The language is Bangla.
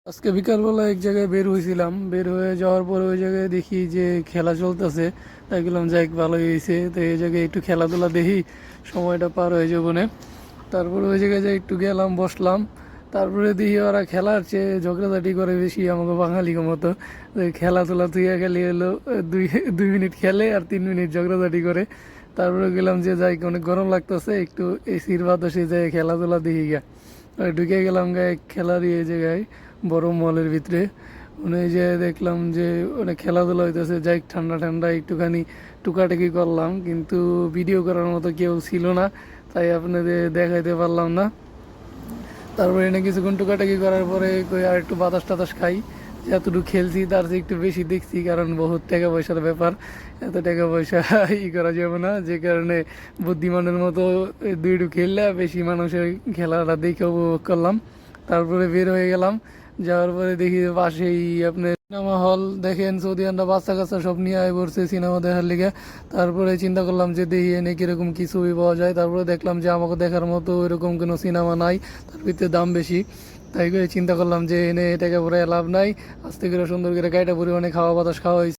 আজকে বিকালবেলা এক জায়গায় বের হয়েছিলাম। বের হয়ে যাওয়ার পরে ওই জায়গায় দেখি যে খেলা চলতেছে। তাই গেলাম, যাই ভালোই হয়েছে, তো এই জায়গায় একটু খেলাধুলা দেখি, সময়টা পার হয়ে যাবো না। তারপরে ওই জায়গায় যাই একটু গেলাম, বসলাম। তারপরে দেখি ওরা খেলার চেয়ে ঝগড়াঝাটি করে বেশি, আমাকে বাঙালির মতো। তো খেলাধুলা তুই খালি এলো, দুই 2 মিনিট খেলে আর 3 মিনিট ঝগড়াঝাটি করে। তারপরে গেলাম যে যাই, অনেক গরম লাগতেছে, একটু এসির বাতাসে যাই খেলাধুলা দেখি গা। আর ঢুকে গেলাম গায়ে খেলার এই জায়গায়, বড় মলের ভিতরে। মানে যে দেখলাম যে অনেক খেলাধুলা হইতেছে, যাই ঠান্ডা ঠান্ডা একটুখানি টুকাটুকি করলাম, কিন্তু ভিডিও করার মতো কেউ ছিল না, তাই আপনাদের দেখাইতে পারলাম না। তারপরে এনে কিছুক্ষণ টুকাটাকি করার পরে কই আর একটু বাতাস টাতাস খাই। যতটুকু খেলছি তার চেয়ে একটু বেশি দেখছি, কারণ বহুত টাকা পয়সার ব্যাপার, এত টাকা পয়সা করা যাবে না, যে কারণে বুদ্ধিমানের মতো দুইটু খেললে বেশি মানুষের খেলাটা দেখে উপভোগ করলাম। তারপরে বের হয়ে গেলাম। যাওয়ার পরে দেখি পাশেই আপনার সিনেমা হল। দেখেন সৌদিয়ানরা বাচ্চা কাচ্চা সব নিয়ে আয় পড়ছে সিনেমা দেখার লিগে। তারপরে চিন্তা করলাম যে দেখি এনে কিরকম কি ছবি পাওয়া যায়। তারপরে দেখলাম যে আমাকে দেখার মতো ওইরকম কোনো সিনেমা নাই, তার ভিতরে দাম বেশি। তাই করে চিন্তা করলাম যে এনে টাকা পরে লাভ নাই, আস্তে করে সুন্দর করে গাড়িটা পরিমাণে খাওয়া বাতাস খাওয়া হয়েছে।